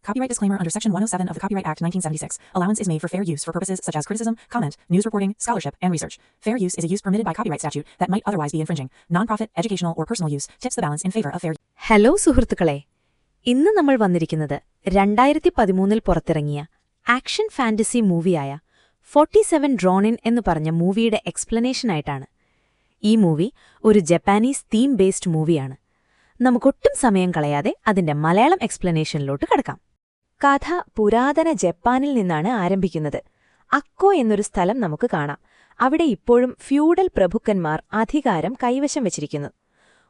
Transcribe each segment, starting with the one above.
Copyright disclaimer under Section 107 of the Copyright Act 1976. Allowance is made for fair use for purposes such as criticism, comment, news reporting, scholarship, and research. Fair use is a use permitted by copyright statute that might otherwise be infringing. Non-profit, educational, or personal use tips the balance in favor of fair use. Hello സുഹൃത്തുക്കളെ, ഇന്ന് നമ്മൾ വന്നിരിക്കുന്നത് 2013 പുറത്തിറങ്ങിയ action fantasy മൂവിയായ 47 drone in എന്ന് പറഞ്ഞ മൂവിയുടെ എക്സ്പ്ലനേഷനായിട്ടാണ്. ഈ movie ഒരു ജപ്പാനീസ് തീം ബേസ്ഡ് മൂവിയാണ്. നമുക്കൊട്ടും സമയം കളയാതെ അതിന്റെ മലയാളം എക്സ്പ്ലനേഷനിലോട്ട് കടക്കാം. കഥ പുരാതന ജപ്പാനിൽ നിന്നാണ് ആരംഭിക്കുന്നത്. അക്കോ എന്നൊരു സ്ഥലം നമുക്ക് കാണാം. അവിടെ ഇപ്പോഴും ഫ്യൂഡൽ പ്രഭുക്കന്മാർ അധികാരം കൈവശം വച്ചിരിക്കുന്നു.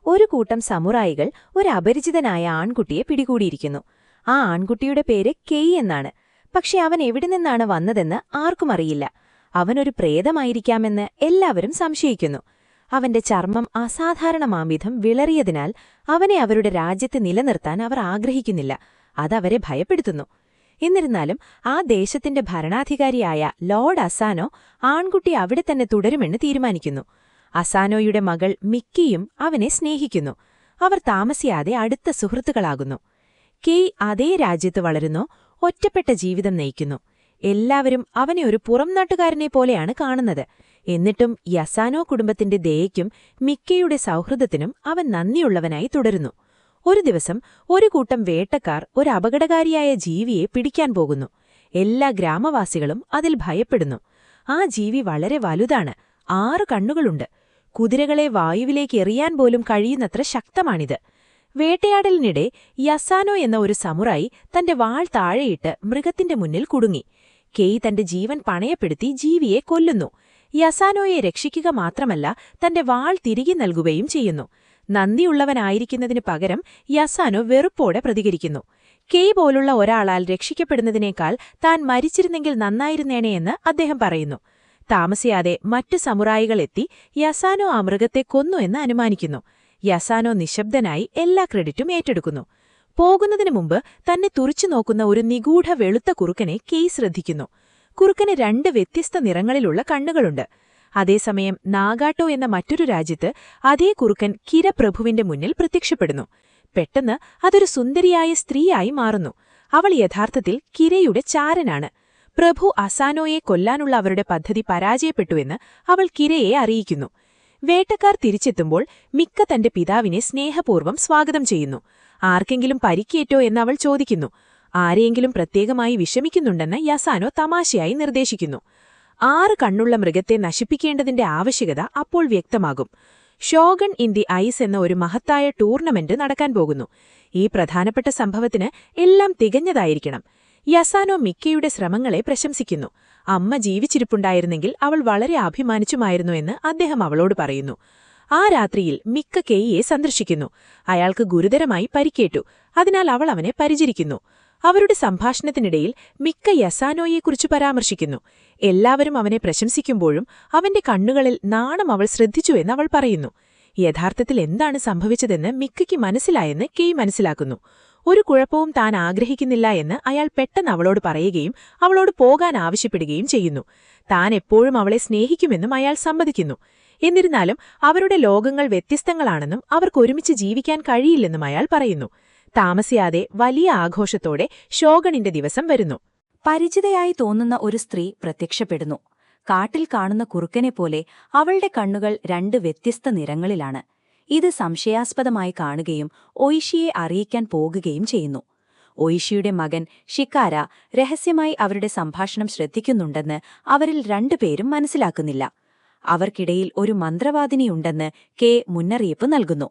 ഒരു കൂട്ടം സമുറായികൾ ഒരു അപരിചിതനായ ആൺകുട്ടിയെ പിടികൂടിയിരിക്കുന്നു. ആ ആൺകുട്ടിയുടെ പേര് കെയ് എന്നാണ്. പക്ഷെ അവൻ എവിടെ നിന്നാണ് വന്നതെന്ന് ആർക്കും അറിയില്ല. അവനൊരു പ്രേതമായിരിക്കാമെന്ന് എല്ലാവരും സംശയിക്കുന്നു. അവന്റെ ചർമ്മം അസാധാരണമാംവിധം വിളറിയതിനാൽ അവനെ അവരുടെ രാജ്യത്ത് നിലനിർത്താൻ അവർ ആഗ്രഹിക്കുന്നില്ല. അതവരെ ഭയപ്പെടുത്തുന്നു. എന്നിരുന്നാലും ആ ദേശത്തിന്റെ ഭരണാധികാരിയായ ലോർഡ് അസാനോ ആൺകുട്ടി അവിടെ തന്നെ തുടരുമെന്ന് തീരുമാനിക്കുന്നു. അസാനോയുടെ മകൾ മിക്കിയും അവനെ സ്നേഹിക്കുന്നു. അവർ താമസിയാതെ അടുത്ത സുഹൃത്തുക്കളാകുന്നു. കെയ് അതേ രാജ്യത്ത് വളരുന്നു, ഒറ്റപ്പെട്ട ജീവിതം നയിക്കുന്നു. എല്ലാവരും അവനെ ഒരു പുറംനാട്ടുകാരനെ പോലെയാണ് കാണുന്നത്. എന്നിട്ടും യസാനോ കുടുംബത്തിന്റെ ദയയ്ക്കും മിക്കയുടെ സൗഹൃദത്തിനും അവൻ നന്ദിയുള്ളവനായി തുടരുന്നു. ഒരു ദിവസം ഒരു കൂട്ടം വേട്ടക്കാർ ഒരു അപകടകാരിയായ ജീവിയെ പിടിക്കാൻ പോകുന്നു. എല്ലാ ഗ്രാമവാസികളും അതിൽ ഭയപ്പെടുന്നു. ആ ജീവി വളരെ വലുതാണ്. 6 കണ്ണുകളുണ്ട്. കുതിരകളെ വായുവിലേക്ക് എറിയാൻ പോലും കഴിയുന്നത്ര ശക്തമാണിത്. വേട്ടയാടലിനിടെ യസാനോ എന്ന ഒരു സമുറായി തന്റെ വാൾ താഴെയിട്ട് മൃഗത്തിന്റെ മുന്നിൽ കുടുങ്ങി. കെയ് തന്റെ ജീവൻ പണയപ്പെടുത്തി ജീവിയെ കൊല്ലുന്നു. യസാനോയെ രക്ഷിക്കുക മാത്രമല്ല, തന്റെ വാൾ തിരികെ നൽകുകയും ചെയ്യുന്നു. നന്ദിയുള്ളവനായിരിക്കുന്നതിനു പകരം യസാനോ വെറുപ്പോടെ പ്രതികരിക്കുന്നു. കെയ് പോലുള്ള ഒരാളാൽ രക്ഷിക്കപ്പെടുന്നതിനേക്കാൾ താൻ മരിച്ചിരുന്നെങ്കിൽ നന്നായിരുന്നേനെയെന്ന് അദ്ദേഹം പറയുന്നു. താമസിയാതെ മറ്റു സമുറായികൾ എത്തി യസാനോ ആ മൃഗത്തെ കൊന്നു എന്ന് അനുമാനിക്കുന്നു. യസാനോ നിശബ്ദനായി എല്ലാ ക്രെഡിറ്റും ഏറ്റെടുക്കുന്നു. പോകുന്നതിനു മുമ്പ് തന്നെ തുറിച്ചു നോക്കുന്ന ഒരു നിഗൂഢ വെളുത്ത കുറുക്കനെ കെയ് ശ്രദ്ധിക്കുന്നു. കുറുക്കന് 2 വ്യത്യസ്ത നിറങ്ങളിലുള്ള കണ്ണുകളുണ്ട്. അതേസമയം നാഗാട്ടോ എന്ന മറ്റൊരു രാജ്യത്ത് അതേ കുറുക്കൻ കിര പ്രഭുവിന്റെ മുന്നിൽ പ്രത്യക്ഷപ്പെടുന്നു. പെട്ടെന്ന് അതൊരു സുന്ദരിയായ സ്ത്രീയായി മാറുന്നു. അവൾ യഥാർത്ഥത്തിൽ കിരയുടെ ചാരനാണ്. പ്രഭു അസാനോയെ കൊല്ലാനുള്ള അവരുടെ പദ്ധതി പരാജയപ്പെട്ടുവെന്ന് അവൾ കിരയെ അറിയിക്കുന്നു. വേട്ടക്കാർ തിരിച്ചെത്തുമ്പോൾ മിക്ക തന്റെ പിതാവിനെ സ്നേഹപൂർവ്വം സ്വാഗതം ചെയ്യുന്നു. ആർക്കെങ്കിലും പരിക്കേറ്റോ എന്ന് അവൾ ചോദിക്കുന്നു. ആരെയെങ്കിലും പ്രത്യേകമായി വിഷമിക്കുന്നുണ്ടെന്ന് യസാനോ തമാശയായി നിർദ്ദേശിക്കുന്നു. 6 കണ്ണുള്ള മൃഗത്തെ നശിപ്പിക്കേണ്ടതിന്റെ ആവശ്യകത അപ്പോൾ വ്യക്തമാകും. ഷോഗൺ ഇൻ ദി ഐസ് എന്ന ഒരു മഹത്തായ ടൂർണമെന്റ് നടക്കാൻ പോകുന്നു. ഈ പ്രധാനപ്പെട്ട സംഭവത്തിന് എല്ലാം തികഞ്ഞതായിരിക്കണം. യസാനോ മിക്കയുടെ ശ്രമങ്ങളെ പ്രശംസിക്കുന്നു. അമ്മ ജീവിച്ചിരിപ്പുണ്ടായിരുന്നെങ്കിൽ അവൾ വളരെ അഭിമാനിച്ചുമായിരുന്നു എന്ന് അദ്ദേഹം അവളോട് പറയുന്നു. ആ രാത്രിയിൽ മിക്ക കെയ്യെ സന്ദർശിക്കുന്നു. അയാൾക്ക് ഗുരുതരമായി പരിക്കേറ്റു. അതിനാൽ അവൾ അവനെ പരിചരിക്കുന്നു. അവരുടെ സംഭാഷണത്തിനിടയിൽ മിക്ക യസാനോയെക്കുറിച്ച് പരാമർശിക്കുന്നു. എല്ലാവരും അവനെ പ്രശംസിക്കുമ്പോഴും അവന്റെ കണ്ണുകളിൽ നാണം അവൾ ശ്രദ്ധിച്ചുവെന്ന് അവൾ പറയുന്നു. യഥാർത്ഥത്തിൽ എന്താണ് സംഭവിച്ചതെന്ന് മിക്കയ്ക്ക് മനസ്സിലായെന്ന് കെയ് മനസ്സിലാക്കുന്നു. ഒരു കുഴപ്പവും താൻ ആഗ്രഹിക്കുന്നില്ല എന്ന് അയാൾ പെട്ടെന്ന് അവളോട് പറയുകയും അവളോട് പോകാൻ ആവശ്യപ്പെടുകയും ചെയ്യുന്നു. താൻ എപ്പോഴും അവളെ സ്നേഹിക്കുമെന്നും അയാൾ സമ്മതിക്കുന്നു. എന്നിരുന്നാലും അവരുടെ ലോകങ്ങൾ വ്യത്യസ്തങ്ങളാണെന്നും അവർക്കൊരുമിച്ച് ജീവിക്കാൻ കഴിയില്ലെന്നും അയാൾ പറയുന്നു. താമസിയാതെ വലിയ ആഘോഷത്തോടെ ഷോഗണിന്റെ ദിവസം വരുന്നു. പരിചിതയായി തോന്നുന്ന ഒരു സ്ത്രീ പ്രത്യക്ഷപ്പെടുന്നു. കാട്ടിൽ കാണുന്ന കുറുക്കനെപ്പോലെ അവളുടെ കണ്ണുകൾ 2 വ്യത്യസ്ത നിറങ്ങളിലാണ്. ഇത് സംശയാസ്പദമായി കാണുകയും ഒയിഷിയെ അറിയിക്കാൻ പോകുകയും ചെയ്യുന്നു. ഒയിഷിയുടെ മകൻ ഷിക്കാര രഹസ്യമായി അവരുടെ സംഭാഷണം ശ്രദ്ധിക്കുന്നുണ്ടെന്ന് അവരിൽ 2 പേരും മനസ്സിലാക്കുന്നില്ല. അവർക്കിടയിൽ ഒരു മന്ത്രവാദിനിയുണ്ടെന്ന് കെ മുന്നറിയിപ്പ് നൽകുന്നു.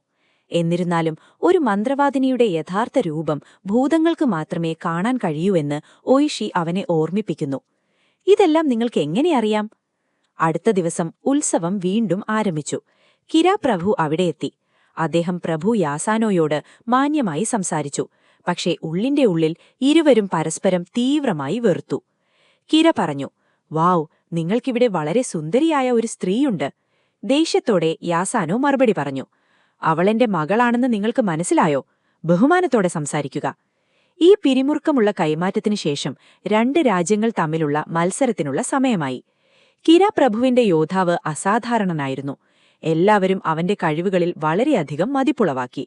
എന്നിരുന്നാലും ഒരു മന്ത്രവാദിനിയുടെ യഥാർത്ഥ രൂപം ഭൂതങ്ങൾക്ക് മാത്രമേ കാണാൻ കഴിയൂവെന്ന് ഒയിഷി അവനെ ഓർമ്മിപ്പിക്കുന്നു. ഇതെല്ലാം നിങ്ങൾക്ക് എങ്ങനെ അറിയാം? അടുത്ത ദിവസം ഉത്സവം വീണ്ടും ആരംഭിച്ചു. കിര പ്രഭു അവിടെയെത്തി. അദ്ദേഹം പ്രഭു യാസാനോയോട് മാന്യമായി സംസാരിച്ചു. പക്ഷേ ഉള്ളിന്റെ ഉള്ളിൽ ഇരുവരും പരസ്പരം തീവ്രമായി വെറുത്തു. കിര പറഞ്ഞു, "വാവ്, നിങ്ങൾക്കിവിടെ വളരെ സുന്ദരിയായ ഒരു സ്ത്രീയുണ്ട്." ദേഷ്യത്തോടെ യാസാനോ മറുപടി പറഞ്ഞു, "അവളെന്റെ മകളാണെന്ന് നിങ്ങൾക്ക് മനസ്സിലായോ? ബഹുമാനത്തോടെ സംസാരിക്കുക." ഈ പിരിമുറുക്കമുള്ള കൈമാറ്റത്തിനു ശേഷം 2 രാജ്യങ്ങൾ തമ്മിലുള്ള മത്സരത്തിനുള്ള സമയമായി. കിര പ്രഭുവിന്റെ യോദ്ധാവ് അസാധാരണനായിരുന്നു. എല്ലാവരും അവന്റെ കഴിവുകളിൽ വളരെയധികം മതിപ്പുളവാക്കി.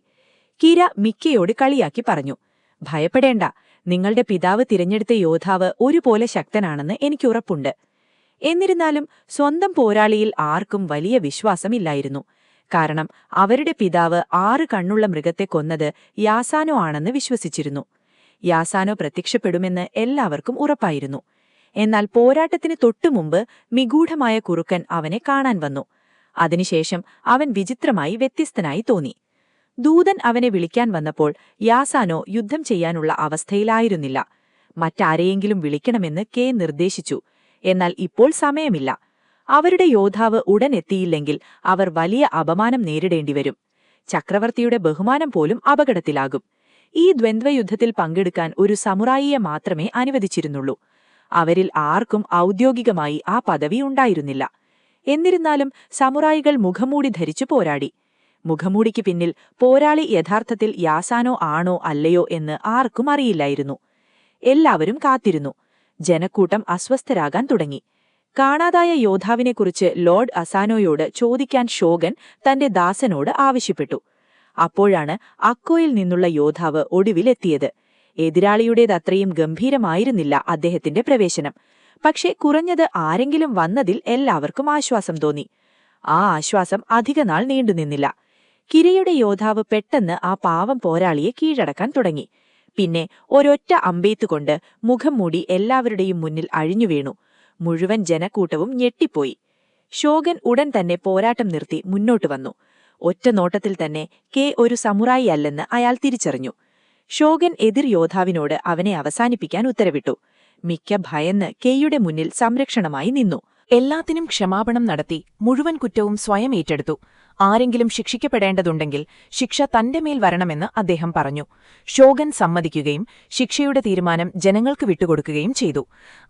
കിര മിക്കയോട് കളിയാക്കി പറഞ്ഞു, "ഭയപ്പെടേണ്ട, നിങ്ങളുടെ പിതാവ് തിരഞ്ഞെടുത്ത യോദ്ധാവ് ഒരുപോലെ ശക്തനാണെന്ന് എനിക്കുറപ്പുണ്ട്. എന്നിരുന്നാലും സ്വന്തം പോരാളിയിൽ ആർക്കും വലിയ വിശ്വാസമില്ലായിരുന്നു. കാരണം അവരുടെ പിതാവ് 6 കണ്ണുള്ള മൃഗത്തെ കൊന്നത് യാസാനോ ആണെന്ന് വിശ്വസിച്ചിരുന്നു. യാസാനോ പ്രത്യക്ഷപ്പെടുമെന്ന് എല്ലാവർക്കും ഉറപ്പായിരുന്നു. എന്നാൽ പോരാട്ടത്തിന് തൊട്ടുമുമ്പ് നിഗൂഢമായ കുറുക്കൻ അവനെ കാണാൻ വന്നു. അതിനുശേഷം അവൻ വിചിത്രമായി വ്യത്യസ്തനായി തോന്നി. ദൂതൻ അവനെ വിളിക്കാൻ വന്നപ്പോൾ യാസാനോ യുദ്ധം ചെയ്യാനുള്ള അവസ്ഥയിലായിരുന്നില്ല. മറ്റാരെയെങ്കിലും വിളിക്കണമെന്ന് കെ നിർദ്ദേശിച്ചു. എന്നാൽ ഇപ്പോൾ സമയമില്ല. അവരുടെ യോദ്ധാവ് ഉടൻ എത്തിയില്ലെങ്കിൽ അവർ വലിയ അപമാനം നേരിടേണ്ടിവരും. ചക്രവർത്തിയുടെ ബഹുമാനം പോലും അപകടത്തിലാകും. ഈ ദ്വന്ദ്വയുദ്ധത്തിൽ പങ്കെടുക്കാൻ ഒരു സമുറായിയെ മാത്രമേ അനുവദിച്ചിരുന്നുള്ളൂ. അവരിൽ ആർക്കും ഔദ്യോഗികമായി ആ പദവി ഉണ്ടായിരുന്നില്ല. എന്നിരുന്നാലും സമുറായികൾ മുഖംമൂടി ധരിച്ചു പോരാടി. മുഖംമൂടിക്ക് പിന്നിൽ പോരാളി യഥാർത്ഥത്തിൽ യാസാനോ ആണോ അല്ലയോ എന്ന് ആർക്കും അറിയില്ലായിരുന്നു. എല്ലാവരും കാത്തിരുന്നു. ജനക്കൂട്ടം അസ്വസ്ഥരാകാൻ തുടങ്ങി. കാണാതായ യോദ്ധാവിനെക്കുറിച്ച് ലോർഡ് അസാനോയോട് ചോദിക്കാൻ ഷോഗൻ തന്റെ ദാസനോട് ആവശ്യപ്പെട്ടു. അപ്പോഴാണ് അക്കോയിൽ നിന്നുള്ള യോദ്ധാവ് ഒടുവിലെത്തിയത്. എതിരാളിയുടേതത്രയും ഗംഭീരമായിരുന്നില്ല അദ്ദേഹത്തിന്റെ പ്രവേശനം. പക്ഷേ കുറഞ്ഞത് ആരെങ്കിലും വന്നതിൽ എല്ലാവർക്കും ആശ്വാസം തോന്നി. ആ ആശ്വാസം അധികനാൾ നീണ്ടുനിന്നില്ല. കിരയുടെ യോദ്ധാവ് പെട്ടെന്ന് ആ പാവം പോരാളിയെ കീഴടക്കാൻ തുടങ്ങി. പിന്നെ ഒരൊറ്റ അമ്പെയ്ത്തുകൊണ്ട് മുഖം മൂടി എല്ലാവരുടെയും മുന്നിൽ അഴിഞ്ഞുവീണു. മുഴുവൻ ജനക്കൂട്ടവും ഞെട്ടിപ്പോയി. ഷോഗൻ ഉടൻ തന്നെ പോരാട്ടം നിർത്തി മുന്നോട്ടു വന്നു. ഒറ്റ നോട്ടത്തിൽ തന്നെ കെ ഒരു സമുറായി അല്ലെന്ന് അയാൾ തിരിച്ചറിഞ്ഞു. ഷോഗൻ എതിർ യോദ്ധാവിനോട് അവനെ അവസാനിപ്പിക്കാൻ ഉത്തരവിട്ടു. മിക്ക ഭയന്ന് കെയുടെ മുന്നിൽ സംരക്ഷണമായി നിന്നു. എല്ലാത്തിനും ക്ഷമാപണം നടത്തി മുഴുവൻ കുറ്റവും സ്വയം ഏറ്റെടുത്തു. ആരെങ്കിലും ശിക്ഷിക്കപ്പെടേണ്ടതുണ്ടെങ്കിൽ ശിക്ഷ തന്റെ മേൽ വരണമെന്ന് അദ്ദേഹം പറഞ്ഞു. ഷോഗൻ സമ്മതിക്കുകയും ശിക്ഷയുടെ തീരുമാനം ജനങ്ങൾക്ക് വിട്ടുകൊടുക്കുകയും ചെയ്തു.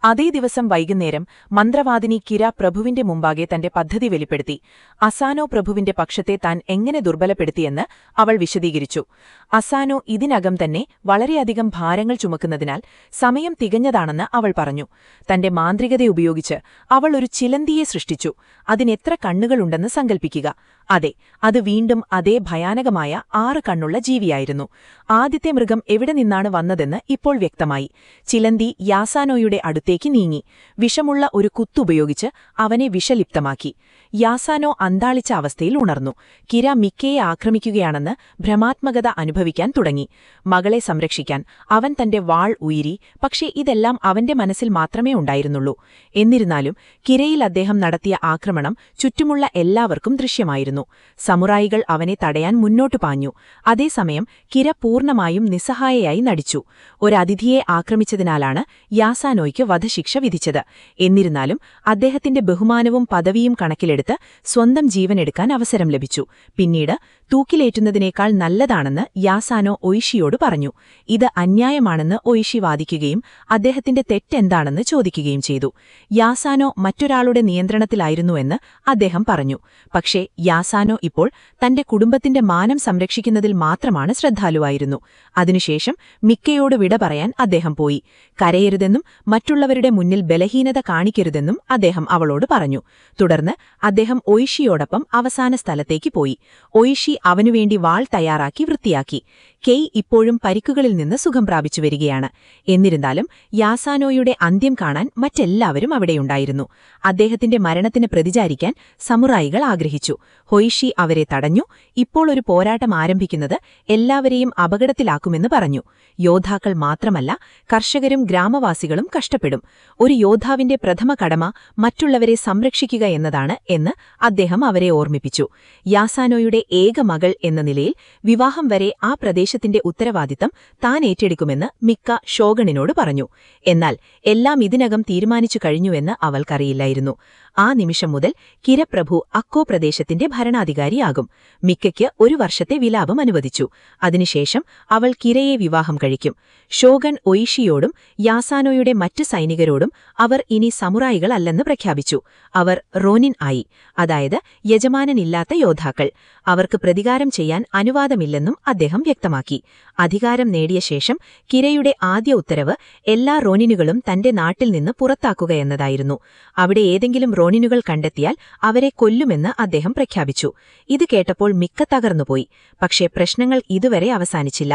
അതേ ദിവസം വൈകുന്നേരം മന്ത്രവാദിനി കിര പ്രഭുവിന്റെ മുമ്പാകെ തന്റെ പദ്ധതി വെളിപ്പെടുത്തി. അസാനോ പ്രഭുവിന്റെ പക്ഷത്തെ താൻ എങ്ങനെ ദുർബലപ്പെടുത്തിയെന്ന് അവൾ വിശദീകരിച്ചു. അസാനോ ഇതിനകം തന്നെ വളരെയധികം ഭാരങ്ങൾ ചുമക്കുന്നതിനാൽ സമയം തികഞ്ഞതാണെന്ന് അവൾ പറഞ്ഞു. തന്റെ മാന്ത്രികതയുപയോഗിച്ച് അവൾ ഒരു ചിലന്തിയെ സൃഷ്ടിച്ചു. അതിനെത്ര കണ്ണുകളുണ്ടെന്ന് സങ്കൽപ്പിക്കുക. അതെ, അത് വീണ്ടും അതേ ഭയാനകമായ 6 കണ്ണുള്ള ജീവിയായിരുന്നു. ആദ്യത്തെ മൃഗം എവിടെ നിന്നാണ് വന്നതെന്ന് ഇപ്പോൾ വ്യക്തമായി. ചിലന്തി യാസാനോയുടെ അടുത്തേക്ക് നീങ്ങി. വിഷമുള്ള ഒരു കുത്തുപയോഗിച്ച് അവനെ വിഷലിപ്തമാക്കി. യാസാനോ അന്താളിച്ച അവസ്ഥയിൽ ഉണർന്നു. കിര മിക്കയെ ആക്രമിക്കുകയാണെന്ന് ഭ്രമാത്മകത അനുഭവിക്കാൻ തുടങ്ങി. മകളെ സംരക്ഷിക്കാൻ അവൻ തന്റെ വാൾ ഉയരി. പക്ഷേ ഇതെല്ലാം അവന്റെ മനസ്സിൽ മാത്രമേ ഉണ്ടായിരുന്നുള്ളൂ. എന്നിരുന്നാലും കിരയിൽ അദ്ദേഹം നടത്തിയ ആക്രമണം ചുറ്റുമുള്ള എല്ലാവർക്കും ദൃശ്യമായിരുന്നു. സമുറായികൾ അവനെ തടയാൻ മുന്നോട്ടു പാഞ്ഞു. അതേസമയം കിര പൂർണ്ണമായും നിസ്സഹായയായി നടിച്ചു. ഒരതിഥിയെ ആക്രമിച്ചതിനാലാണ് യാസാനോയ്ക്ക് വധശിക്ഷ വിധിച്ചത്. എന്നിരുന്നാലും അദ്ദേഹത്തിന്റെ ബഹുമാനവും പദവിയും കണക്കിലെടുത്ത് സ്വന്തം ജീവനെടുക്കാൻ അവസരം ലഭിച്ചു. പിന്നീട് തൂക്കിലേറ്റുന്നതിനേക്കാൾ നല്ലതാണെന്ന് യാസാനോ ഒയിഷിയോട് പറഞ്ഞു. ഇത് അന്യായമാണെന്ന് ഒയിഷി വാദിക്കുകയും അദ്ദേഹത്തിന്റെ തെറ്റെന്താണെന്ന് ചോദിക്കുകയും ചെയ്തു. യാസാനോ മറ്റൊരാളുടെ നിയന്ത്രണത്തിലായിരുന്നുവെന്ന് അദ്ദേഹം പറഞ്ഞു. പക്ഷേ യാസാനോ ഇപ്പോൾ തന്റെ കുടുംബത്തിന്റെ മാനം സംരക്ഷിക്കുന്നതിൽ മാത്രമാണ് ശ്രദ്ധാലുവായിരുന്നു. അതിനുശേഷം മിക്കയോട് വിട പറയാൻ അദ്ദേഹം പോയി. കരയരുതെന്നും മറ്റുള്ളവരുടെ മുന്നിൽ ബലഹീനത കാണിക്കരുതെന്നും അദ്ദേഹം അവളോട് പറഞ്ഞു. തുടർന്ന് അദ്ദേഹം ഒയിഷിയോടൊപ്പം അവസാന സ്ഥലത്തേക്ക് പോയി. ഒയിഷി അവനുവേണ്ടി വാൾ തയ്യാറാക്കി വൃത്തിയാക്കി. കെയ് ഇപ്പോഴും പരിക്കുകളിൽ നിന്ന് സുഖം പ്രാപിച്ചു വരികയാണ്. എന്നിരുന്നാലും യാസാനോയുടെ അന്ത്യം കാണാൻ മറ്റെല്ലാവരും അവിടെയുണ്ടായിരുന്നു. അദ്ദേഹത്തിന്റെ മരണത്തിന് പ്രതിചാരിക്കാൻ സമുറായികൾ ആഗ്രഹിച്ചു. ഹൊയിഷി അവരെ തടഞ്ഞു. ഇപ്പോൾ ഒരു പോരാട്ടം ആരംഭിക്കുന്നത് എല്ലാവരെയും അപകടത്തിലാക്കുമെന്ന് പറഞ്ഞു. യോദ്ധാക്കൾ മാത്രമല്ല, കർഷകരും ഗ്രാമവാസികളും കഷ്ടപ്പെടും. ഒരു യോദ്ധാവിന്റെ പ്രഥമ കടമ മറ്റുള്ളവരെ സംരക്ഷിക്കുക എന്നതാണ് എന്ന് അദ്ദേഹം അവരെ ഓർമ്മിപ്പിച്ചു. യാസാനോയുടെ ഏക മകൾ എന്ന നിലയിൽ വിവാഹം വരെ ആ പ്രദേശത്തിന്റെ ഉത്തരവാദിത്തം താൻ ഏറ്റെടുക്കുമെന്ന് മിക്ക ഷോഗണിനോട് പറഞ്ഞു. എന്നാൽ എല്ലാം ഇതിനകം തീരുമാനിച്ചു കഴിഞ്ഞുവെന്ന് അവൾക്കറിയില്ലായിരുന്നു. ആ നിമിഷം മുതൽ കിരപ്രഭു അക്കോ പ്രദേശത്തിന്റെ ഭരണാധികാരിയാകും. മിക്കയ്ക്ക് 1 വർഷത്തെ വിലാപം അനുവദിച്ചു. അതിനുശേഷം അവൾ കിരയെ വിവാഹം കഴിക്കും. ഷോഗൺ ഒയിഷിയോടും യാസാനോയുടെ മറ്റു സൈനികരോടും അവർ ഇനി സമുറായികളല്ലെന്ന് പ്രഖ്യാപിച്ചു. അവർ റോനിൻ ആയി, അതായത് യജമാനനില്ലാത്ത യോദ്ധാക്കൾ. അവർക്ക് പ്രതികാരം ചെയ്യാൻ അനുവാദമില്ലെന്നും അദ്ദേഹം വ്യക്തമാക്കി. അധികാരം നേടിയ ശേഷം കിരയുടെ ആദ്യ ഉത്തരവ് എല്ലാ റോനിനുകളും തന്റെ നാട്ടിൽ നിന്ന് പുറത്താക്കുകയെന്നതായിരുന്നു. അവിടെ ഏതെങ്കിലും ഡ്രോണിനുകൾ കണ്ടെത്തിയാൽ അവരെ കൊല്ലുമെന്ന് അദ്ദേഹം പ്രഖ്യാപിച്ചു. ഇത് കേട്ടപ്പോൾ മിക്ക തകർന്നുപോയി. പക്ഷേ പ്രശ്നങ്ങൾ ഇതുവരെ അവസാനിച്ചില്ല.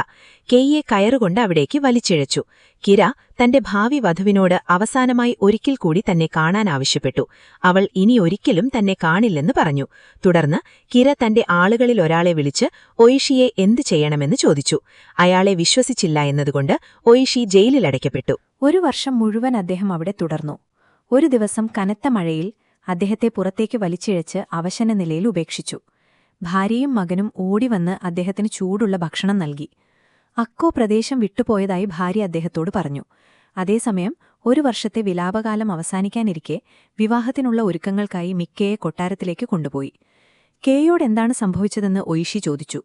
കെയ്യെ കയറുകൊണ്ട് അവിടേക്ക് വലിച്ചിഴച്ചു. കിര തന്റെ ഭാവി വധുവിനോട് അവസാനമായി ഒരിക്കൽ കൂടി തന്നെ കാണാൻ ആവശ്യപ്പെട്ടു. അവൾ ഇനിയൊരിക്കലും തന്നെ കാണില്ലെന്ന് പറഞ്ഞു. തുടർന്ന് കിര തന്റെ ആളുകളിൽ ഒരാളെ വിളിച്ച് ഒയിഷിയെ എന്തു ചെയ്യണമെന്ന് ചോദിച്ചു. അയാളെ വിശ്വസിച്ചില്ല എന്നതുകൊണ്ട് ഒയിഷി ജയിലിലടയ്ക്കപ്പെട്ടു. 1 വർഷം മുഴുവൻ അദ്ദേഹം അവിടെ തുടർന്നു. ഒരു ദിവസം കനത്ത മഴയിൽ അദ്ദേഹത്തെ പുറത്തേക്ക് വലിച്ചിഴച്ച് അവശന നിലയിൽ ഉപേക്ഷിച്ചു. ഭാര്യയും മകനും ഓടിവന്ന് അദ്ദേഹത്തിന് ചൂടുള്ള ഭക്ഷണം നൽകി. അക്കോ പ്രദേശം വിട്ടുപോയതായി ഭാര്യ അദ്ദേഹത്തോട് പറഞ്ഞു. അതേസമയം 1 വർഷത്തെ വിലാപകാലം അവസാനിക്കാനിരിക്കെ വിവാഹത്തിനുള്ള ഒരുക്കങ്ങൾക്കായി മിക്കയെ കൊട്ടാരത്തിലേക്ക് കൊണ്ടുപോയി. കെയോടെന്താണ് സംഭവിച്ചതെന്ന് ഒയിഷി ചോദിച്ചു.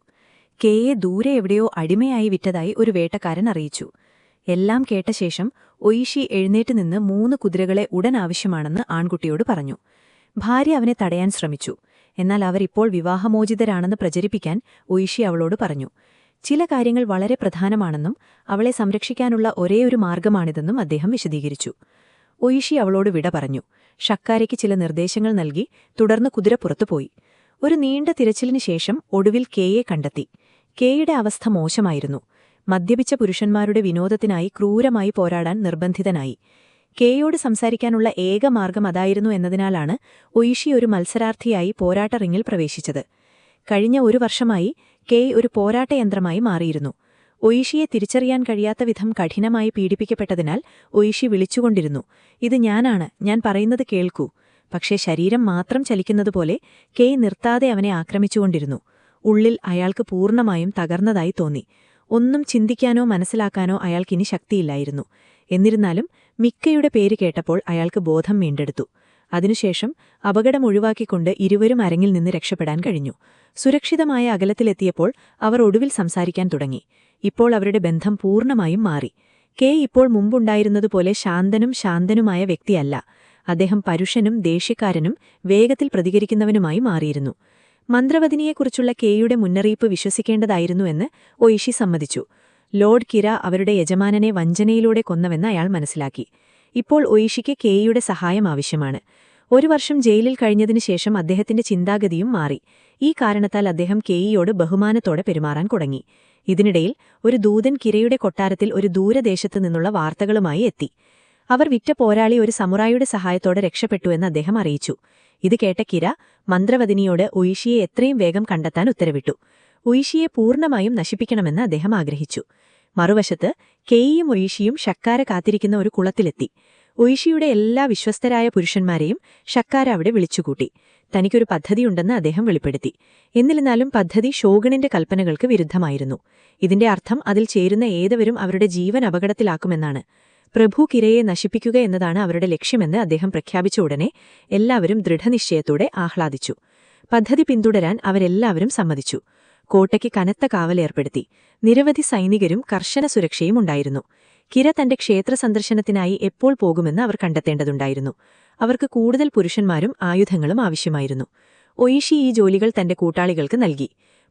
കെയെ ദൂരെ എവിടെയോ അടിമയായി വിറ്റതായി ഒരു വേട്ടക്കാരൻ അറിയിച്ചു. എല്ലാം കേട്ട ശേഷം ഒയിഷി എഴുന്നേറ്റ് നിന്ന് 3 കുതിരകളെ ഉടൻ ആവശ്യമാണെന്ന് ആൺകുട്ടിയോട് പറഞ്ഞു. ഭാര്യ അവനെ തടയാൻ ശ്രമിച്ചു. എന്നാൽ അവരിപ്പോൾ വിവാഹമോചിതരാണെന്ന് പ്രചരിപ്പിക്കാൻ ഒയിഷി അവളോട് പറഞ്ഞു. ചില കാര്യങ്ങൾ വളരെ പ്രധാനമാണെന്നും അവളെ സംരക്ഷിക്കാനുള്ള ഒരേയൊരു മാർഗമാണിതെന്നും അദ്ദേഹം വിശദീകരിച്ചു. ഒയിഷി അവളോട് വിട പറഞ്ഞു. ഷക്കാരയ്ക്ക് ചില നിർദ്ദേശങ്ങൾ നൽകി. തുടർന്ന് കുതിര പുറത്തുപോയി. ഒരു നീണ്ട തിരച്ചിലിനു ശേഷം ഒടുവിൽ കെയെ കണ്ടെത്തി. കെയുടെ അവസ്ഥ മോശമായിരുന്നു. മദ്യപിച്ച പുരുഷന്മാരുടെ വിനോദത്തിനായി ക്രൂരമായി പോരാടാൻ നിർബന്ധിതനായി. കെയോട് സംസാരിക്കാനുള്ള ഏക മാർഗം അതായിരുന്നു എന്നതിനാലാണ് ഒയിഷി ഒരു മത്സരാർത്ഥിയായി പോരാട്ട റിങ്ങിൽ പ്രവേശിച്ചത്. കഴിഞ്ഞ 1 വർഷമായി കെ ഒരു പോരാട്ടയന്ത്രമായി മാറിയിരുന്നു. ഒയിഷിയെ തിരിച്ചറിയാൻ കഴിയാത്ത വിധം കഠിനമായി പീഡിപ്പിക്കപ്പെട്ടതിനാൽ ഒയിഷി വിളിച്ചുകൊണ്ടിരുന്നു, "ഇത് ഞാനാണ്, ഞാൻ പറയുന്നത് കേൾക്കൂ." പക്ഷേ ശരീരം മാത്രം ചലിക്കുന്നതുപോലെ കെ നിർത്താതെ അവനെ ആക്രമിച്ചുകൊണ്ടിരുന്നു. ഉള്ളിൽ അയാൾക്ക് പൂർണ്ണമായും തകർന്നതായി തോന്നി. ഒന്നും ചിന്തിക്കാനോ മനസ്സിലാക്കാനോ അയാൾക്കിനി ശക്തിയില്ലായിരുന്നു. എന്നിരുന്നാലും മിക്കയുടെ പേര് കേട്ടപ്പോൾ അയാൾക്ക് ബോധം വീണ്ടെടുത്തു. അതിനുശേഷം അപകടം ഒഴിവാക്കിക്കൊണ്ട് ഇരുവരും അരങ്ങിൽ നിന്ന് രക്ഷപ്പെടാൻ കഴിഞ്ഞു. സുരക്ഷിതമായ അകലത്തിലെത്തിയപ്പോൾ അവർ ഒടുവിൽ സംസാരിക്കാൻ തുടങ്ങി. ഇപ്പോൾ അവരുടെ ബന്ധം പൂർണ്ണമായും മാറി. കെ ഇപ്പോൾ മുമ്പുണ്ടായിരുന്നതുപോലെ ശാന്തനുമായ വ്യക്തിയല്ല. അദ്ദേഹം പരുഷനും ദേഷ്യക്കാരനും വേഗത്തിൽ പ്രതികരിക്കുന്നവനുമായി മാറിയിരുന്നു. മന്ത്രവദിനിയെക്കുറിച്ചുള്ള കെയുടെ മുന്നറിയിപ്പ് വിശ്വസിക്കേണ്ടതായിരുന്നുവെന്ന് ഒയിഷി സമ്മതിച്ചു. ലോർഡ് കിര അവരുടെ യജമാനനെ വഞ്ചനയിലൂടെ കൊന്നവെന്ന് അയാൾ മനസ്സിലാക്കി. ഇപ്പോൾ ഒയിഷിക്ക് കെയുടെ സഹായം ആവശ്യമാണ്. 1 വർഷം ജയിലിൽ കഴിഞ്ഞതിനു ശേഷം അദ്ദേഹത്തിന്റെ ചിന്താഗതിയും മാറി. ഈ കാരണത്താൽ അദ്ദേഹം കെയോട് ബഹുമാനത്തോടെ പെരുമാറാൻ തുടങ്ങി. ഇതിനിടയിൽ ഒരു ദൂതൻ കിരയുടെ കൊട്ടാരത്തിൽ ഒരു ദൂരദേശത്തു നിന്നുള്ള വാർത്തകളുമായി എത്തി. അവർ വിറ്റ പോരാളി ഒരു സമുറായിയുടെ സഹായത്തോടെ രക്ഷപ്പെട്ടുവെന്ന് അദ്ദേഹം അറിയിച്ചു. ഇത് കേട്ട കിര മന്ത്രവദിനിയോട് ഒയിഷിയെ എത്രയും വേഗം കണ്ടെത്താൻ ഉത്തരവിട്ടു. ഒയിഷിയെ പൂർണ്ണമായും നശിപ്പിക്കണമെന്ന് അദ്ദേഹം ആഗ്രഹിച്ചു. മറുവശത്ത് കെയും ഒയിഷിയും ഷക്കാര കാത്തിരിക്കുന്ന ഒരു കുളത്തിലെത്തി. ഒയിഷിയുടെ എല്ലാ വിശ്വസ്തരായ പുരുഷന്മാരെയും ഷക്കാര അവിടെ വിളിച്ചുകൂട്ടി. തനിക്കൊരു പദ്ധതിയുണ്ടെന്ന് അദ്ദേഹം വെളിപ്പെടുത്തി. എന്നിരുന്നാലും പദ്ധതി ഷോഗണിന്റെ കൽപ്പനകൾക്ക് വിരുദ്ധമായിരുന്നു. ഇതിന്റെ അർത്ഥം അതിൽ ചേരുന്ന ഏതവരും അവരുടെ ജീവൻ അപകടത്തിലാക്കുമെന്നാണ്. പ്രഭു കിരയെ നശിപ്പിക്കുക എന്നതാണ് അവരുടെ ലക്ഷ്യമെന്ന് അദ്ദേഹം പ്രഖ്യാപിച്ച ഉടനെ എല്ലാവരും ദൃഢനിശ്ചയത്തോടെ ആഹ്ലാദിച്ചു. പദ്ധതി പിന്തുടരാൻ അവരെല്ലാവരും സമ്മതിച്ചു. കോട്ടയ്ക്ക് കനത്ത കാവലേർപ്പെടുത്തി. നിരവധി സൈനികരും കർശന സുരക്ഷയും ഉണ്ടായിരുന്നു. കിര തന്റെ ക്ഷേത്ര സന്ദർശനത്തിനായി എപ്പോൾ പോകുമെന്ന് അവർ കണ്ടെത്തേണ്ടതുണ്ടായിരുന്നു. അവർക്ക് കൂടുതൽ പുരുഷന്മാരും ആയുധങ്ങളും ആവശ്യമായിരുന്നു. ഒയിഷി ഈ ജോലികൾ തന്റെ കൂട്ടാളികൾക്ക് നൽകി.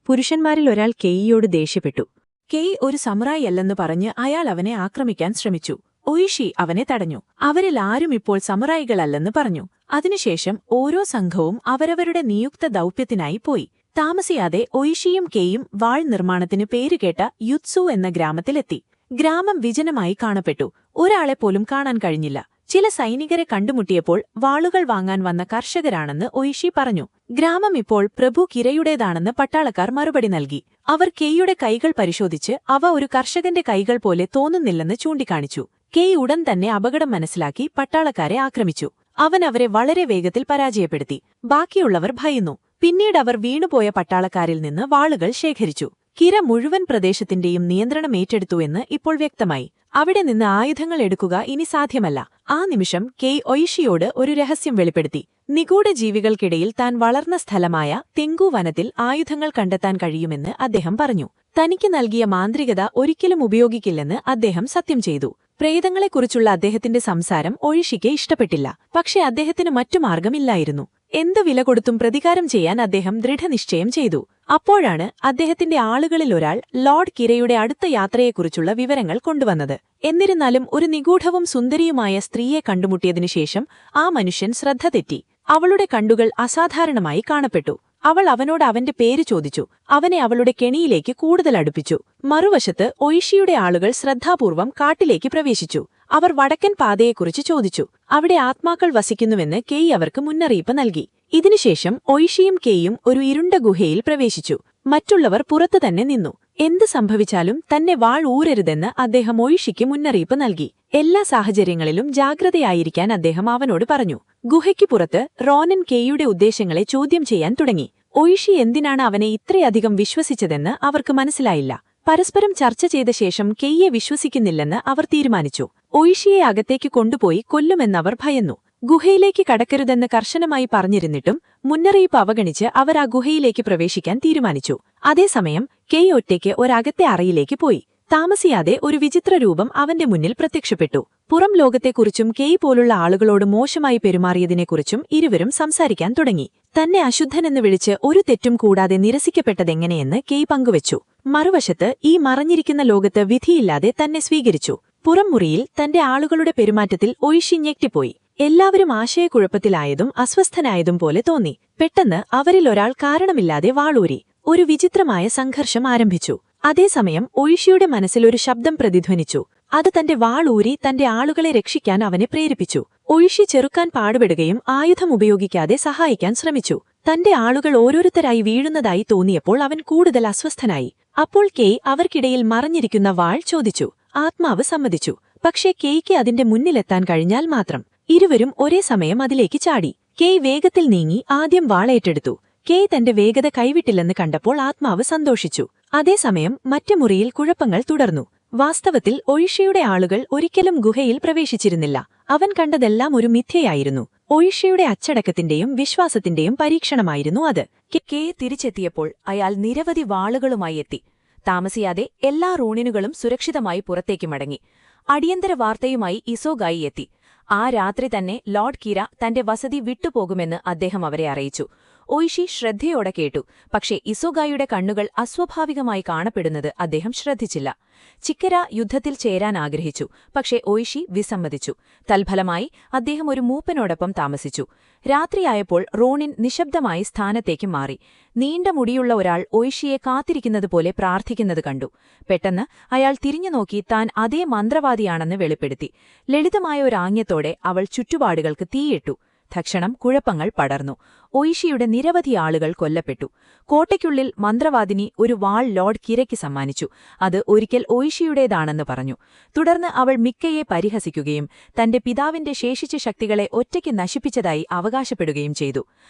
പുരുഷന്മാരിൽ ഒരാൾ കെയ്യോട് ദേഷ്യപ്പെട്ടു. കെയ് ഒരു സമുറായി അല്ലെന്ന് പറഞ്ഞ് അയാൾ അവനെ ആക്രമിക്കാൻ ശ്രമിച്ചു. ഒയിഷി അവനെ തടഞ്ഞു. അവരിൽ ആരും ഇപ്പോൾ സമുറായികളല്ലെന്ന് പറഞ്ഞു. അതിനുശേഷം ഓരോ സംഘവും അവരവരുടെ നിയുക്ത ദൗത്യത്തിനായി പോയി. താമസിയാതെ ഒയിഷിയും കെയും വാൾ നിർമ്മാണത്തിന് പേരുകേട്ട യുത്സു എന്ന ഗ്രാമത്തിലെത്തി. ഗ്രാമം വിജനമായി കാണപ്പെട്ടു. ഒരാളെപ്പോലും കാണാൻ കഴിഞ്ഞില്ല. ചില സൈനികരെ കണ്ടുമുട്ടിയപ്പോൾ വാളുകൾ വാങ്ങാൻ വന്ന കർഷകരാണെന്ന് ഒയിഷി പറഞ്ഞു. ഗ്രാമം ഇപ്പോൾ പ്രഭു കിരയുടേതാണെന്ന് പട്ടാളക്കാർ മറുപടി നൽകി. അവർ കെയുടെ കൈകൾ പരിശോധിച്ച് അവ ഒരു കർഷകന്റെ കൈകൾ പോലെ തോന്നുന്നില്ലെന്ന് ചൂണ്ടിക്കാണിച്ചു. കെയ് ഉടൻ തന്നെ അപകടം മനസ്സിലാക്കി പട്ടാളക്കാരെ ആക്രമിച്ചു. അവൻ അവരെ വളരെ വേഗത്തിൽ പരാജയപ്പെടുത്തി. ബാക്കിയുള്ളവർ ഭയന്നു. പിന്നീട് അവർ വീണുപോയ പട്ടാളക്കാരിൽ നിന്ന് വാളുകൾ ശേഖരിച്ചു. കിര മുഴുവൻ പ്രദേശത്തിന്റെയും നിയന്ത്രണം ഏറ്റെടുത്തുവെന്ന് ഇപ്പോൾ വ്യക്തമായി. അവിടെ നിന്ന് ആയുധങ്ങൾ എടുക്കുക ഇനി സാധ്യമല്ല. ആ നിമിഷം കെയ് ഒയിഷിയോട് ഒരു രഹസ്യം വെളിപ്പെടുത്തി. നിഗൂഢ ജീവികൾക്കിടയിൽ താൻ വളർന്ന സ്ഥലമായ തെങ്കു വനത്തിൽ ആയുധങ്ങൾ കണ്ടെത്താൻ കഴിയുമെന്ന് അദ്ദേഹം പറഞ്ഞു. തനിക്ക് നൽകിയ മാന്ത്രികത ഒരിക്കലും ഉപയോഗിക്കില്ലെന്ന് അദ്ദേഹം സത്യം ചെയ്തു. പ്രേതങ്ങളെക്കുറിച്ചുള്ള അദ്ദേഹത്തിന്റെ സംസാരം ഒയിഷിക്ക് ഇഷ്ടപ്പെട്ടില്ല. പക്ഷേ അദ്ദേഹത്തിന് മറ്റു മാർഗമില്ലായിരുന്നു. എന്ത് വില കൊടുത്തും പ്രതികാരം ചെയ്യാൻ അദ്ദേഹം ദൃഢനിശ്ചയം ചെയ്തു. അപ്പോഴാണ് അദ്ദേഹത്തിന്റെ ആളുകളിലൊരാൾ ലോർഡ് കിരയുടെ അടുത്ത യാത്രയെക്കുറിച്ചുള്ള വിവരങ്ങൾ കൊണ്ടുവന്നത്. എന്നിരുന്നാലും ഒരു നിഗൂഢവും സുന്ദരിയുമായ സ്ത്രീയെ കണ്ടുമുട്ടിയതിനുശേഷം ആ മനുഷ്യൻ ശ്രദ്ധ തെറ്റി. അവളുടെ കണ്ണുകൾ അസാധാരണമായി കാണപ്പെട്ടു. അവൾ അവനോട് അവന്റെ പേര് ചോദിച്ചു. അവനെ അവളുടെ കെണിയിലേക്ക് കൂടുതൽ അടുപ്പിച്ചു. മറുവശത്ത് ഒയിഷിയുടെ ആളുകൾ ശ്രദ്ധാപൂർവം കാട്ടിലേക്ക് പ്രവേശിച്ചു. അവർ വടക്കൻ പാതയെക്കുറിച്ച് ചോദിച്ചു. അവിടെ ആത്മാക്കൾ വസിക്കുന്നുവെന്ന് കെയ് അവർക്ക് മുന്നറിയിപ്പ് നൽകി. ഇതിനുശേഷം ഒയിഷിയും കെയ്യും ഒരു ഇരുണ്ട ഗുഹയിൽ പ്രവേശിച്ചു. മറ്റുള്ളവർ പുറത്തു തന്നെ നിന്നു. എന്ത് സംഭവിച്ചാലും തന്നെ വാൾ ഊരരുതെന്ന് അദ്ദേഹം ഒയിഷിക്ക് മുന്നറിയിപ്പ് നൽകി. എല്ലാ സാഹചര്യങ്ങളിലും ജാഗ്രതയായിരിക്കാൻ അദ്ദേഹം അവനോട് പറഞ്ഞു. ഗുഹയ്ക്ക് പുറത്ത് റോനൻ കെയ്യുടെ ഉദ്ദേശങ്ങളെ ചോദ്യം ചെയ്യാൻ തുടങ്ങി. ഒയിഷി എന്തിനാണ് അവനെ ഇത്രയധികം വിശ്വസിച്ചതെന്ന് അവർക്ക് മനസ്സിലായില്ല. പരസ്പരം ചർച്ച ചെയ്ത ശേഷം കെയ്യെ വിശ്വസിക്കുന്നില്ലെന്ന് അവർ തീരുമാനിച്ചു. ഒയിഷിയെ അകത്തേക്ക് കൊണ്ടുപോയി കൊല്ലുമെന്നവർ ഭയന്നു. ഗുഹയിലേക്ക് കടക്കരുതെന്ന് കർശനമായി പറഞ്ഞിരുന്നിട്ടും മുന്നറിയിപ്പ് അവഗണിച്ച് അവർ ആ ഗുഹയിലേക്ക് പ്രവേശിക്കാൻ തീരുമാനിച്ചു. അതേസമയം കെയ് ഒറ്റയ്ക്ക് ഒരകത്തെ അറയിലേക്ക് പോയി. താമസിയാതെ ഒരു വിചിത്ര രൂപം അവന്റെ മുന്നിൽ പ്രത്യക്ഷപ്പെട്ടു. പുറം ലോകത്തെക്കുറിച്ചും കെയ് പോലുള്ള ആളുകളോട് മോശമായി പെരുമാറിയതിനെക്കുറിച്ചും ഇരുവരും സംസാരിക്കാൻ തുടങ്ങി. തന്നെ അശുദ്ധനെന്ന് വിളിച്ച് ഒരു തെറ്റും കൂടാതെ നിരസിക്കപ്പെട്ടതെങ്ങനെയെന്ന് കെയ് പങ്കുവച്ചു. മറുവശത്ത് ഈ മറഞ്ഞിരിക്കുന്ന ലോകത്ത് വിധിയില്ലാതെ തന്നെ സ്വീകരിച്ചു. പുറം മുറിയിൽ തന്റെ ആളുകളുടെ പെരുമാറ്റത്തിൽ ഒയിഷി ഞെട്ടിപ്പോയി. എല്ലാവരും ആശയക്കുഴപ്പത്തിലായതും അസ്വസ്ഥനായതും പോലെ തോന്നി. പെട്ടെന്ന് അവരിൽ ഒരാൾ കാരണമില്ലാതെ വാളൂരി. ഒരു വിചിത്രമായ സംഘർഷം ആരംഭിച്ചു. അതേസമയം ഒയിഷിയുടെ മനസ്സിൽ ഒരു ശബ്ദം പ്രതിധ്വനിച്ചു. അത് തന്റെ വാളൂരി തന്റെ ആളുകളെ രക്ഷിക്കാൻ അവനെ പ്രേരിപ്പിച്ചു. ഒയിഷി ചെറുക്കാൻ പാടുപെടുകയും ആയുധം ഉപയോഗിക്കാതെ സഹായിക്കാൻ ശ്രമിച്ചു. തന്റെ ആളുകൾ ഓരോരുത്തരായി വീഴുന്നതായി തോന്നിയപ്പോൾ അവൻ കൂടുതൽ അസ്വസ്ഥനായി. അപ്പോൾ കെയ് അവർക്കിടയിൽ മറഞ്ഞിരിക്കുന്ന വാൾ ചോദിച്ചു. ആത്മാവ് സമ്മതിച്ചു. പക്ഷേ കെയ്ക്ക് അതിന്റെ മുന്നിലെത്താൻ കഴിഞ്ഞാൽ മാത്രം. ഇരുവരും ഒരേ സമയം അതിലേക്ക് ചാടി. കെയ് വേഗത്തിൽ നീങ്ങി ആദ്യം വാളേറ്റെടുത്തു. കെയ് തന്റെ വേഗത കൈവിട്ടില്ലെന്ന് കണ്ടപ്പോൾ ആത്മാവ് സന്തോഷിച്ചു. അതേസമയം മറ്റു മുറിയിൽ കുഴപ്പങ്ങൾ തുടർന്നു. വാസ്തവത്തിൽ ഒയിഷിയുടെ ആളുകൾ ഒരിക്കലും ഗുഹയിൽ പ്രവേശിച്ചിരുന്നില്ല. അവൻ കണ്ടതെല്ലാം ഒരു മിഥ്യയായിരുന്നു. ഒയിഷിയുടെ അച്ചടക്കത്തിന്റെയും വിശ്വാസത്തിന്റെയും പരീക്ഷണമായിരുന്നു അത്. കെയ് തിരിച്ചെത്തിയപ്പോൾ അയാൾ നിരവധി വാളുകളുമായി എത്തി. താമസിയാതെ എല്ലാ റൂണിനുകളും സുരക്ഷിതമായി പുറത്തേക്ക് മടങ്ങി. അടിയന്തര വാർത്തയുമായി ഇസോഗായി എത്തി. ആ രാത്രി തന്നെ ലോർഡ് കിര തന്റെ വസതി വിട്ടുപോകുമെന്ന് അദ്ദേഹം അവരെ അറിയിച്ചു. ഒയിഷി ശ്രദ്ധയോടെ കേട്ടു. പക്ഷേ ഇസോഗായുടെ കണ്ണുകൾ അസ്വാഭാവികമായി കാണപ്പെടുന്നത് അദ്ദേഹം ശ്രദ്ധിച്ചില്ല. ചിക്കര യുദ്ധത്തിൽ ചേരാൻ ആഗ്രഹിച്ചു. പക്ഷേ ഒയിഷി വിസമ്മതിച്ചു. തൽഫലമായി അദ്ദേഹം ഒരു മൂപ്പനോടൊപ്പം താമസിച്ചു. രാത്രിയായപ്പോൾ റോണിൻ നിശബ്ദമായി സ്ഥാനത്തേക്ക് മാറി. നീണ്ട മുടിയുള്ള ഒരാൾ ഒയിഷിയെ കാത്തിരിക്കുന്നതുപോലെ പ്രാർത്ഥിക്കുന്നത് കണ്ടു. പെട്ടെന്ന് അയാൾ തിരിഞ്ഞുനോക്കി താൻ അതേ മന്ത്രവാദിയാണെന്ന് വെളിപ്പെടുത്തി. ലളിതമായ ഒരാംഗ്യത്തോടെ അവൾ ചുറ്റുപാടുകൾക്ക് തീയിട്ടു. തക്ഷണം കുഴപ്പങ്ങൾ പടർന്നു. ഒയിഷിയുടെ നിരവധി ആളുകൾ കൊല്ലപ്പെട്ടു. കോട്ടയ്ക്കുള്ളിൽ മന്ത്രവാദിനി ഒരു വാൾ ലോർഡ് കിരയ്ക്ക് സമ്മാനിച്ചു. അത് ഒരിക്കൽ ഒയിഷിയുടേതാണെന്ന് പറഞ്ഞു. തുടർന്ന് അവൾ മിക്കയെ പരിഹസിക്കുകയും തന്റെ പിതാവിന്റെ ശേഷിച്ച ശക്തികളെ ഒറ്റയ്ക്ക് നശിപ്പിച്ചതായി അവകാശപ്പെടുകയും ചെയ്തു.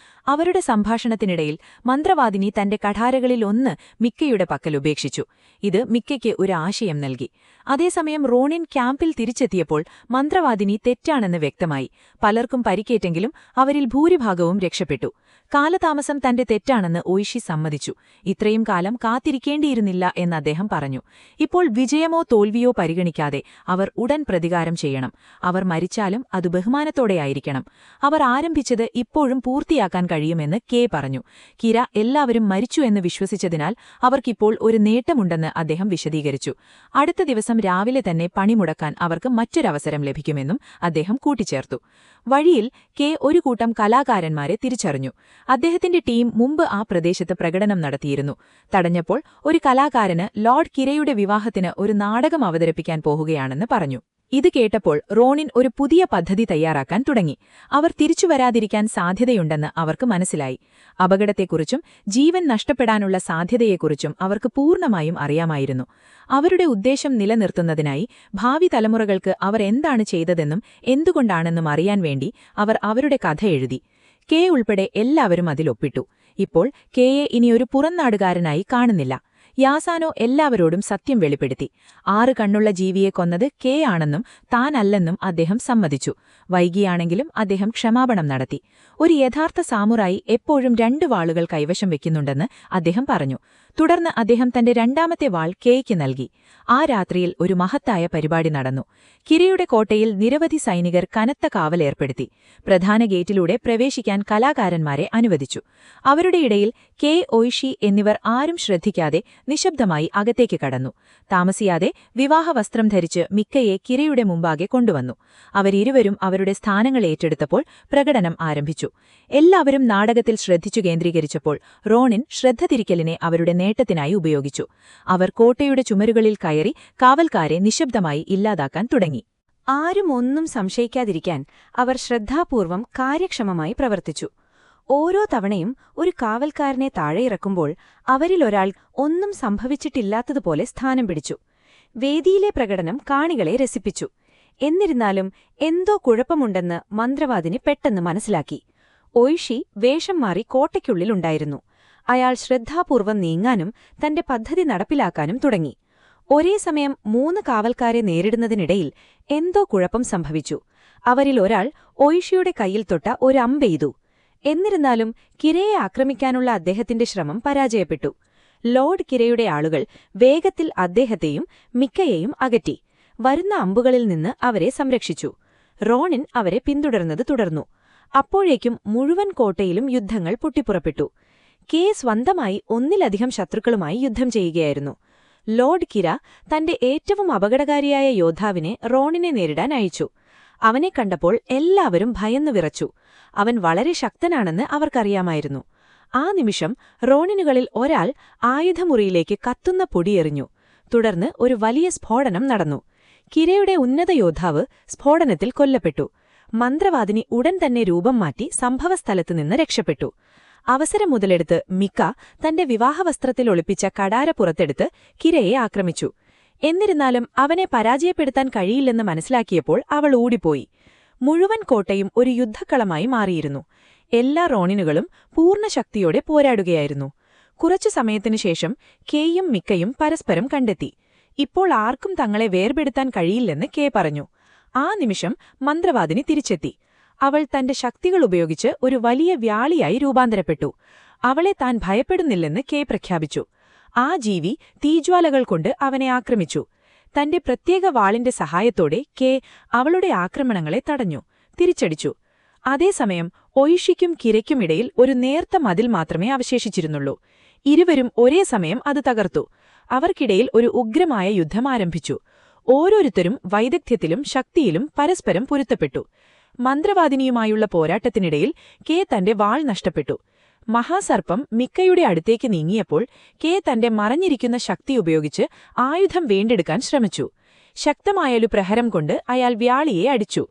അവരുടെ സംഭാഷണത്തിനിടയിൽ മന്ത്രവാദിനി തന്റെ കഠാരകളിൽ ഒന്ന് മിക്കയുടെ പക്കൽ ഉപേക്ഷിച്ചു. ഇത് മിക്കയ്ക്ക് ഒരു ആശയം നൽകി. അതേസമയം റോണിൻ ക്യാമ്പിൽ തിരിച്ചെത്തിയപ്പോൾ മന്ത്രവാദിനി തെറ്റാണെന്ന് വ്യക്തമായി. പലർക്കും പരിക്കേറ്റെങ്കിലും അവരിൽ ഭൂരിഭാഗവും രക്ഷപ്പെട്ടു. കാലതാമസം തന്റെ തെറ്റാണെന്ന് ഒയിഷി സമ്മതിച്ചു. ഇത്രയും കാലം കാത്തിരിക്കേണ്ടിയിരുന്നില്ല എന്ന് അദ്ദേഹം പറഞ്ഞു. ഇപ്പോൾ വിജയമോ തോൽവിയോ പരിഗണിക്കാതെ അവർ ഉടൻ പ്രതികാരം ചെയ്യണം. അവർ മരിച്ചാലും അത് ബഹുമാനത്തോടെയായിരിക്കണം. അവർ ആരംഭിച്ചത് ഇപ്പോഴും പൂർത്തിയാക്കാൻ കഴിയുമെന്ന് കെ പറഞ്ഞു. കിര എല്ലാവരും മരിച്ചു എന്ന് വിശ്വസിച്ചതിനാൽ അവർക്കിപ്പോൾ ഒരു നേട്ടമുണ്ടെന്ന് അദ്ദേഹം വിശദീകരിച്ചു. അടുത്ത ദിവസം രാവിലെ തന്നെ പണിമുടക്കാൻ അവർക്ക് മറ്റൊരവസരം ലഭിക്കുമെന്നും അദ്ദേഹം കൂട്ടിച്ചേർത്തു. വഴിയിൽ കെ ഒരു കൂട്ടം കലാകാരന്മാരെ തിരിച്ചറിഞ്ഞു. അദ്ദേഹത്തിന്റെ ടീം മുമ്പ് ആ പ്രദേശത്ത് പ്രകടനം നടത്തിയിരുന്നു. തടഞ്ഞപ്പോൾ ഒരു കലാകാരന് ലോർഡ് കിരയുടെ വിവാഹത്തിന് ഒരു നാടകം അവതരിപ്പിക്കാൻ പോകുകയാണെന്ന് പറഞ്ഞു. ഇത് കേട്ടപ്പോൾ റോണിൻ ഒരു പുതിയ പദ്ധതി തയ്യാറാക്കാൻ തുടങ്ങി. അവർ തിരിച്ചുവരാതിരിക്കാൻ സാധ്യതയുണ്ടെന്ന് അവർക്ക് മനസ്സിലായി. അപകടത്തെക്കുറിച്ചും ജീവൻ നഷ്ടപ്പെടാനുള്ള സാധ്യതയെക്കുറിച്ചും അവർക്ക് പൂർണ്ണമായും അറിയാമായിരുന്നു. അവരുടെ ഉദ്ദേശം നിലനിർത്തുന്നതിനായി ഭാവി തലമുറകൾക്ക് അവർ എന്താണ് ചെയ്തതെന്നും എന്തുകൊണ്ടാണെന്നും അറിയാൻ വേണ്ടി അവർ അവരുടെ കഥ എഴുതി. കെ ഉൾപ്പെടെ എല്ലാവരും അതിലൊപ്പിട്ടു. ഇപ്പോൾ കെയെ ഇനിയൊരു പുറംനാടുകാരനായി കാണുന്നില്ല. യാസാനോ എല്ലാവരോടും സത്യം വെളിപ്പെടുത്തി. 6 കണ്ണുള്ള ജീവിയെ കൊന്നത് കെ ആണെന്നും താനല്ലെന്നും അദ്ദേഹം സമ്മതിച്ചു. വൈകിയാണെങ്കിലും അദ്ദേഹം ക്ഷമാപണം നടത്തി. ഒരു യഥാർത്ഥ സാമുറായി എപ്പോഴും 2 വാളുകൾ കൈവശം വെക്കുന്നുണ്ടെന്ന് അദ്ദേഹം പറഞ്ഞു. തുടർന്ന് അദ്ദേഹം തന്റെ രണ്ടാമത്തെ വാൾ കെയ്ക്ക് നൽകി. ആ രാത്രിയിൽ ഒരു മഹത്തായ പരിപാടി നടന്നു. കിരയുടെ കോട്ടയിൽ നിരവധി സൈനികർ കനത്ത കാവലേർപ്പെടുത്തി. പ്രധാന ഗേറ്റിലൂടെ പ്രവേശിക്കാൻ കലാകാരന്മാരെ അനുവദിച്ചു. അവരുടെ ഇടയിൽ കെ, ഒയിഷി എന്നിവർ ആരും ശ്രദ്ധിക്കാതെ നിശബ്ദമായി അകത്തേക്ക് കടന്നു. താമസിയാതെ വിവാഹവസ്ത്രം ധരിച്ച് മിക്കയെ കിരയുടെ മുമ്പാകെ കൊണ്ടുവന്നു. അവരിരുവരും അവരുടെ സ്ഥാനങ്ങൾ ഏറ്റെടുത്തപ്പോൾ പ്രകടനം ആരംഭിച്ചു. എല്ലാവരും നാടകത്തിൽ ശ്രദ്ധിച്ചു കേന്ദ്രീകരിച്ചപ്പോൾ റോണിൻ ശ്രദ്ധ തിരിക്കലിനെ അവരുടെ നേട്ടത്തിനായി ഉപയോഗിച്ചു. അവർ കോട്ടയുടെ ചുമരുകളിൽ കയറി കാവൽക്കാരെ നിശബ്ദമായി ഇല്ലാതാക്കാൻ തുടങ്ങി. ആരും ഒന്നും സംശയിക്കാതിരിക്കാൻ അവർ ശ്രദ്ധാപൂർവം കാര്യക്ഷമമായി പ്രവർത്തിച്ചു. ഓരോ തവണയും ഒരു കാവൽക്കാരനെ താഴെയിറക്കുമ്പോൾ അവരിലൊരാൾ ഒന്നും സംഭവിച്ചിട്ടില്ലാത്തതുപോലെ സ്ഥാനം പിടിച്ചു. വേദിയിലെ പ്രകടനം കാണികളെ രസിപ്പിച്ചു. എന്നിരുന്നാലും എന്തോ കുഴപ്പമുണ്ടെന്ന് മന്ത്രവാദിനി പെട്ടെന്ന് മനസ്സിലാക്കി. ഒയ്ഷി വേഷം മാറി കോട്ടയ്ക്കുള്ളിലുണ്ടായിരുന്നു. അയാൾ ശ്രദ്ധാപൂർവം നീങ്ങാനും തന്റെ പദ്ധതി നടപ്പിലാക്കാനും തുടങ്ങി. ഒരേ സമയം 3 കാവൽക്കാരെ നേരിടുന്നതിനിടയിൽ എന്തോ കുഴപ്പം സംഭവിച്ചു. അവരിലൊരാൾ ഒയ്ഷിയുടെ കയ്യിൽ തൊട്ട ഒരമ്പെയ്തു. എന്നിരുന്നാലും കിരയെ ആക്രമിക്കാനുള്ള അദ്ദേഹത്തിന്റെ ശ്രമം പരാജയപ്പെട്ടു. ലോർഡ് കിരയുടെ ആളുകൾ വേഗത്തിൽ അദ്ദേഹത്തെയും മിക്കയെയും അകറ്റി. വരുന്ന അമ്പുകളിൽ നിന്ന് അവരെ സംരക്ഷിച്ചു. റോണിൻ അവരെ പിന്തുടർന്നത് തുടർന്നു. അപ്പോഴേക്കും മുഴുവൻ കോട്ടയിലും യുദ്ധങ്ങൾ പൊട്ടിപ്പുറപ്പെട്ടു. കെ സ്വന്തമായി ഒന്നിലധികം ശത്രുക്കളുമായി യുദ്ധം ചെയ്യുകയായിരുന്നു. ലോർഡ് കിര തന്റെ ഏറ്റവും അപകടകാരിയായ യോദ്ധാവിനെ റോണിനെ നേരിടാൻ അയച്ചു. അവനെ കണ്ടപ്പോൾ എല്ലാവരും ഭയന്നു വിറച്ചു. അവൻ വളരെ ശക്തനാണെന്ന് അവർക്കറിയാമായിരുന്നു. ആ നിമിഷം റോണിനുകളിൽ ഒരാൾ ആയുധമുറിയിലേക്ക് കത്തുന്ന പൊടിയെറിഞ്ഞു. തുടർന്ന് ഒരു വലിയ സ്ഫോടനം നടന്നു. കിരയുടെ ഉന്നത യോദ്ധാവ് സ്ഫോടനത്തിൽ കൊല്ലപ്പെട്ടു. മന്ത്രവാദിനി ഉടൻ തന്നെ രൂപം മാറ്റി സംഭവസ്ഥലത്തുനിന്ന് രക്ഷപ്പെട്ടു. അവസരം മുതലെടുത്ത് മിക്ക തന്റെ വിവാഹവസ്ത്രത്തിൽ ഒളിപ്പിച്ച കടാര പുറത്തെടുത്ത് കിരയെ ആക്രമിച്ചു. എന്നിരുന്നാലും അവനെ പരാജയപ്പെടുത്താൻ കഴിയില്ലെന്ന് മനസ്സിലാക്കിയപ്പോൾ അവൾ ഓടിപ്പോയി. മുഴുവൻ കോട്ടയും ഒരു യുദ്ധക്കളമായി മാറിയിരുന്നു. എല്ലാ റോണിനുകളും പൂർണ്ണശക്തിയോടെ പോരാടുകയായിരുന്നു. കുറച്ചു സമയത്തിനു ശേഷം കെയും മിക്കയും പരസ്പരം കണ്ടെത്തി. ഇപ്പോൾ ആർക്കും തങ്ങളെ വേർപെടുത്താൻ കഴിയില്ലെന്ന് കെ പറഞ്ഞു. ആ നിമിഷം മന്ത്രവാദിനി തിരിച്ചെത്തി. അവൾ തന്റെ ശക്തികൾ ഉപയോഗിച്ച് ഒരു വലിയ വ്യാളിയായി രൂപാന്തരപ്പെട്ടു. അവളെ താൻ ഭയപ്പെടുന്നില്ലെന്ന് കെ പ്രഖ്യാപിച്ചു. ആ ജീവി തീജ്വാലകൾ കൊണ്ട് അവനെ ആക്രമിച്ചു. തന്റെ പ്രത്യേക വാളിന്റെ സഹായത്തോടെ കെ അവളുടെ ആക്രമണങ്ങളെ തടഞ്ഞു, തിരിച്ചടിച്ചു. അതേസമയം ഒയ്ഷിക്കും കിരയ്ക്കുമിടയിൽ ഒരു നേർത്ത മതിൽ മാത്രമേ അവശേഷിച്ചിരുന്നുള്ളൂ. ഇരുവരും ഒരേ സമയം അത് തകർത്തു. അവർക്കിടയിൽ ഒരു ഉഗ്രമായ യുദ്ധം ആരംഭിച്ചു. ഓരോരുത്തരും വൈദഗ്ധ്യത്തിലും ശക്തിയിലും പരസ്പരം പൊരുത്തപ്പെട്ടു. മന്ത്രവാദിനിയുമായുള്ള പോരാട്ടത്തിനിടയിൽ കെ തന്റെ വാൾ നഷ്ടപ്പെട്ടു. മഹാസർപ്പം മിക്കയുടെ അടുത്തേക്ക് നീങ്ങിയപ്പോൾ കെ തന്റെ മറഞ്ഞിരിക്കുന്ന ശക്തി ഉപയോഗിച്ച് ആയുധം വീണ്ടെടുക്കാൻ ശ്രമിച്ചു. ശക്തമായൊരു പ്രഹരം കൊണ്ട് അയാൾ വ്യാളിയെ അടിച്ചു.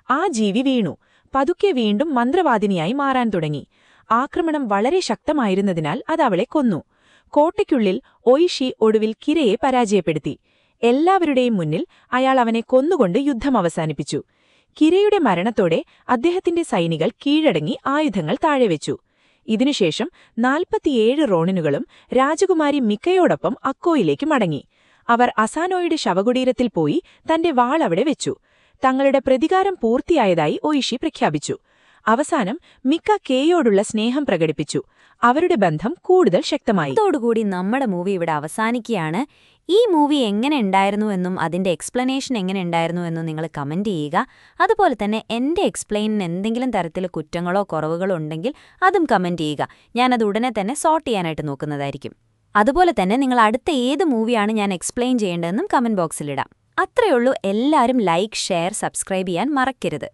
ആ ജീവി വീണു. പതുക്കെ വീണ്ടും മന്ത്രവാദിനിയായി മാറാൻ തുടങ്ങി. ആക്രമണം വളരെ ശക്തമായിരുന്നതിനാൽ അതവളെ കൊന്നു. കോട്ടയ്ക്കുള്ളിൽ ഒയ്ഷി ഒടുവിൽ കിരയെ പരാജയപ്പെടുത്തി. എല്ലാവരുടെയും മുന്നിൽ അയാൾ അവനെ കൊന്നുകൊണ്ട് യുദ്ധം അവസാനിപ്പിച്ചു. കിരയുടെ മരണത്തോടെ അദ്ദേഹത്തിന്റെ സൈനികൾ കീഴടങ്ങി ആയുധങ്ങൾ താഴെവെച്ചു. ഇതിനുശേഷം 47 റോണിനുകളും രാജകുമാരി മിക്കയോടൊപ്പം അക്കോയിലേക്ക് മടങ്ങി. അവർ അസാനോയുടെ ശവകുടീരത്തിൽ പോയി തന്റെ വാൾ അവിടെ വെച്ചു. തങ്ങളുടെ പ്രതികാരം പൂർത്തിയായതായി ഒയ്ഷി പ്രഖ്യാപിച്ചു. അവസാനം മിക്ക കെയോടുള്ള സ്നേഹം പ്രകടിപ്പിച്ചു. അവരുടെ ബന്ധം കൂടുതൽ ശക്തമായി. ഇതോടുകൂടി നമ്മുടെ മൂവി ഇവിടെ അവസാനിക്കുകയാണ്. ഈ മൂവി എങ്ങനെ ഉണ്ടായിരുന്നുവെന്നും അതിന്റെ എക്സ്പ്ലനേഷൻ എങ്ങനെ ഉണ്ടായിരുന്നുവെന്നും നിങ്ങൾ കമന്റ് ചെയ്യുക. അതുപോലെ തന്നെ എന്റെ എക്സ്പ്ലെയിനിന് എന്തെങ്കിലും തരത്തിൽ കുറ്റങ്ങളോ കുറവുകളോ ഉണ്ടെങ്കിൽ അതും കമന്റ് ചെയ്യുക. ഞാനത് ഉടനെ തന്നെ സോർട്ട് ചെയ്യാനായിട്ട് നോക്കുന്നതായിരിക്കും. അതുപോലെ തന്നെ നിങ്ങൾ അടുത്ത ഏത് മൂവിയാണ് ഞാൻ എക്സ്പ്ലെയിൻ ചെയ്യേണ്ടതെന്നും കമന്റ് ബോക്സിലിടാം. അത്രയുള്ളൂ. എല്ലാവരും ലൈക്ക്, ഷെയർ, സബ്സ്ക്രൈബ് ചെയ്യാൻ മറക്കരുത്.